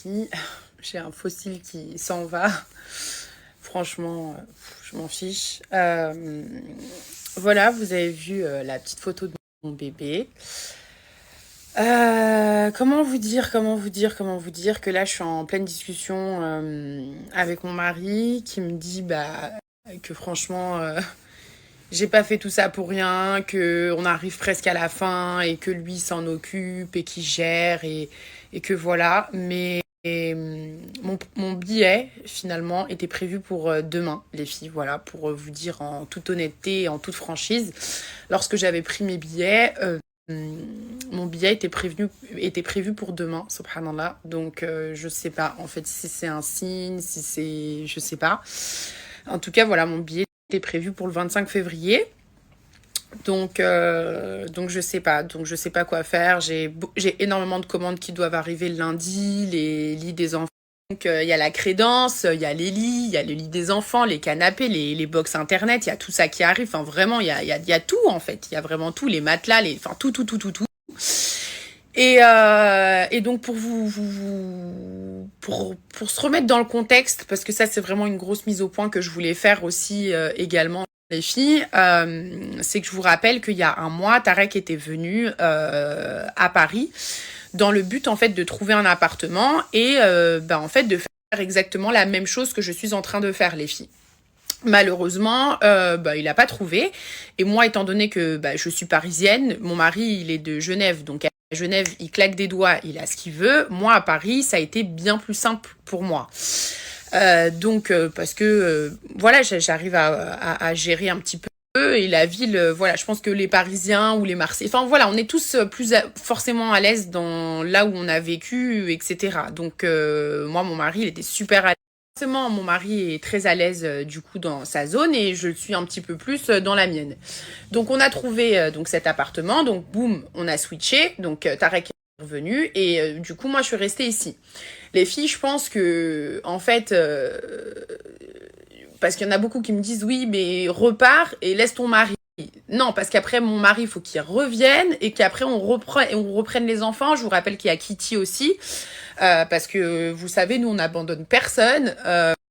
filles. J'ai un fossile qui s'en va. Franchement, je m'en fiche. Voilà, vous avez vu la petite photo de mon bébé. Comment vous dire que là, je suis en pleine discussion avec mon mari qui me dit que franchement, j'ai pas fait tout ça pour rien, que on arrive presque à la fin et que lui s'en occupe et qu'il gère et que voilà. Mais mon billet, finalement, était prévu pour demain, les filles. Voilà, pour vous dire en toute honnêteté et en toute franchise. Lorsque j'avais pris mes billets, mon billet était prévu pour demain, subhanallah. Donc, je sais pas, en fait, si c'est un signe, si c'est... Je sais pas. En tout cas, voilà, mon billet était prévu pour le 25 février. Donc je sais pas. Donc je sais pas quoi faire. J'ai énormément de commandes qui doivent arriver le lundi, les lits des enfants. Donc il y a la crédence, il y a les lits, il y a le lit des enfants, les canapés, les box internet, il y a tout ça qui arrive. Enfin vraiment, il y a tout en fait. Il y a vraiment tout, les matelas, enfin tout. Et donc pour se remettre dans le contexte, parce que ça c'est vraiment une grosse mise au point que je voulais faire aussi également les filles, c'est que je vous rappelle qu'il y a un mois, Tarek était venu à Paris dans le but en fait de trouver un appartement et en fait de faire exactement la même chose que je suis en train de faire les filles. Malheureusement, il n'a pas trouvé. Et moi, étant donné que je suis parisienne, mon mari, il est de Genève. Donc, à Genève, il claque des doigts, il a ce qu'il veut. Moi, à Paris, ça a été bien plus simple pour moi. Parce que, voilà, j'arrive à gérer un petit peu. Et la ville, voilà, je pense que les Parisiens ou les Marseillais... Enfin, voilà, on est tous forcément à l'aise dans là où on a vécu, etc. Donc, moi, mon mari, il était super à l'aise. Forcément, mon mari est très à l'aise du coup dans sa zone et je suis un petit peu plus dans la mienne. Donc on a trouvé donc cet appartement, donc boum, on a switché, donc Tarek est revenu et du coup moi je suis restée ici. Les filles, je pense que en fait parce qu'il y en a beaucoup qui me disent oui mais repars et laisse ton mari. Non, parce qu'après mon mari, il faut qu'il revienne et qu'après on reprenne les enfants. Je vous rappelle qu'il y a Kitty aussi. Parce que vous savez, nous on n'abandonne personne.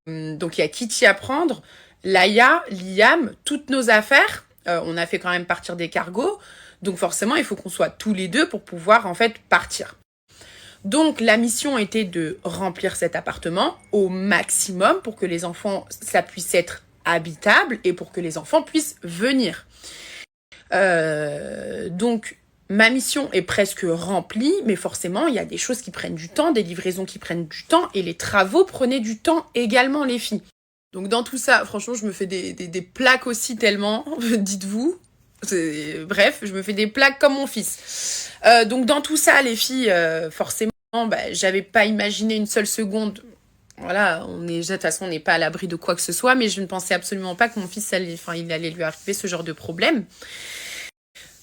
Donc il y a Kitty à prendre, Laïa, Liam, toutes nos affaires. On a fait quand même partir des cargos. Donc forcément, il faut qu'on soit tous les deux pour pouvoir en fait partir. Donc la mission était de remplir cet appartement au maximum pour que les enfants, ça puisse être habitable et pour que les enfants puissent venir. Donc ma mission est presque remplie, mais forcément, il y a des choses qui prennent du temps, des livraisons qui prennent du temps, et les travaux prenaient du temps également, les filles. Donc dans tout ça, franchement, je me fais des plaques aussi tellement, dites-vous. Bref, je me fais des plaques comme mon fils. Donc dans tout ça, les filles, forcément, j'avais pas imaginé une seule seconde. Voilà, de toute façon, on n'est pas à l'abri de quoi que ce soit, mais je ne pensais absolument pas que mon fils, il allait lui arriver ce genre de problème.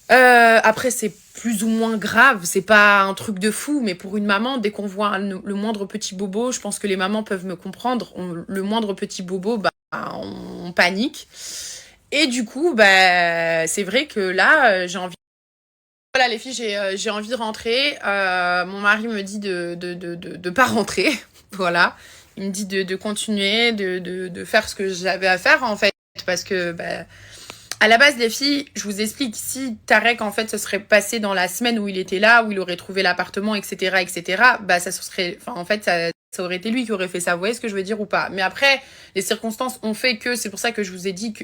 Après, c'est plus ou moins grave, c'est pas un truc de fou, mais pour une maman, dès qu'on voit le moindre petit bobo, je pense que les mamans peuvent me comprendre, le moindre petit bobo, on panique. Et du coup, c'est vrai que là, j'ai envie... Voilà, les filles, j'ai envie de rentrer. Mon mari me dit de pas rentrer. Voilà. Il me dit de continuer, de faire ce que j'avais à faire, en fait, parce que... à la base, les filles, je vous explique, si Tarek, en fait, se serait passé dans la semaine où il était là, où il aurait trouvé l'appartement, etc., ça se serait, enfin, en fait, ça aurait été lui qui aurait fait ça. Vous voyez ce que je veux dire ou pas? Mais après, les circonstances ont fait que, c'est pour ça que je vous ai dit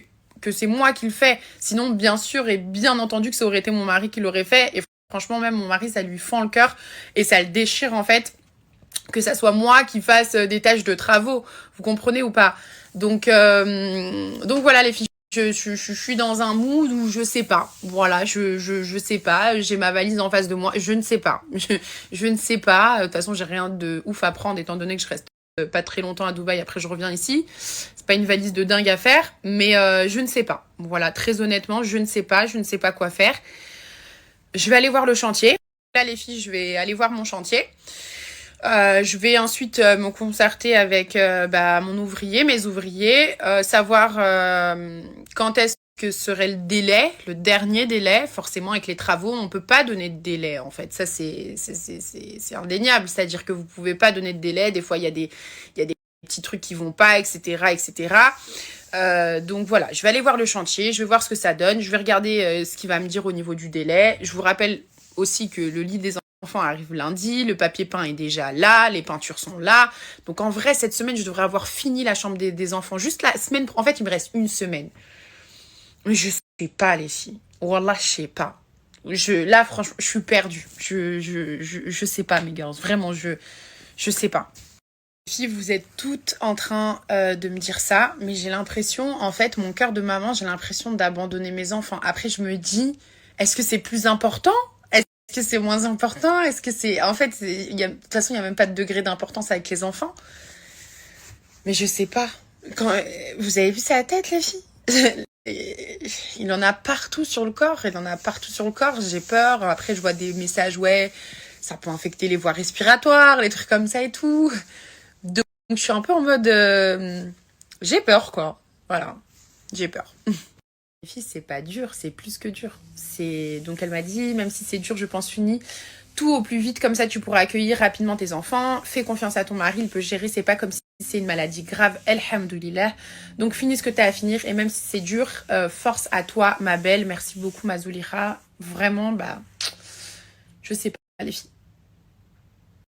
que c'est moi qui le fais. Sinon, bien sûr et bien entendu que ça aurait été mon mari qui l'aurait fait. Et franchement, même mon mari, ça lui fend le cœur et ça le déchire, en fait, que ça soit moi qui fasse des tâches de travaux. Vous comprenez ou pas? Donc voilà, les filles. Je suis dans un mood où je sais pas. Voilà, je sais pas. J'ai ma valise en face de moi. Je ne sais pas. Je ne sais pas. De toute façon, j'ai rien de ouf à prendre étant donné que je reste pas très longtemps à Dubaï. Après, je reviens ici. C'est pas une valise de dingue à faire, mais je ne sais pas. Voilà, très honnêtement, je ne sais pas. Je ne sais pas quoi faire. Je vais aller voir le chantier. Là, les filles, je vais aller voir mon chantier. Je vais ensuite me concerter avec mon ouvrier, mes ouvriers, savoir quand est-ce que serait le délai, le dernier délai. Forcément, avec les travaux, on ne peut pas donner de délai, en fait. Ça, c'est indéniable. C'est-à-dire que vous ne pouvez pas donner de délai. Des fois, il y a des petits trucs qui vont pas, etc., etc. Donc voilà, je vais aller voir le chantier, je vais voir ce que ça donne, je vais regarder ce qu'il va me dire au niveau du délai. Je vous rappelle aussi que le lit des enfants arrive lundi, le papier peint est déjà là, les peintures sont là. Donc en vrai, cette semaine, je devrais avoir fini la chambre des enfants. Juste la semaine, en fait, il me reste une semaine. Mais je sais pas, les filles. Wallah, je sais pas. Là, franchement, je suis perdue. Je sais pas, mes girls. Vraiment, je sais pas. Les filles, vous êtes toutes en train de me dire ça, mais j'ai l'impression, en fait, mon cœur de maman, j'ai l'impression d'abandonner mes enfants. Après, je me dis, est-ce que c'est plus important? Est-ce que c'est moins important? Est-ce que c'est... En fait, de toute façon, il n'y a même pas de degré d'importance avec les enfants. Mais je sais pas. Vous avez vu sa tête, les filles? Il en a partout sur le corps. J'ai peur. Après, je vois des messages, ouais, ça peut infecter les voies respiratoires, les trucs comme ça et tout. Donc, je suis un peu en mode... j'ai peur, quoi. Voilà. J'ai peur. Les filles, c'est pas dur, c'est plus que dur. Donc, elle m'a dit, même si c'est dur, je pense fini. Tout au plus vite, comme ça, tu pourras accueillir rapidement tes enfants. Fais confiance à ton mari, il peut gérer. C'est pas comme si c'est une maladie grave. Alhamdoulilah. Donc, finis ce que tu as à finir. Et même si c'est dur, force à toi, ma belle. Merci beaucoup, ma Zoulira. Vraiment, je sais pas, les filles.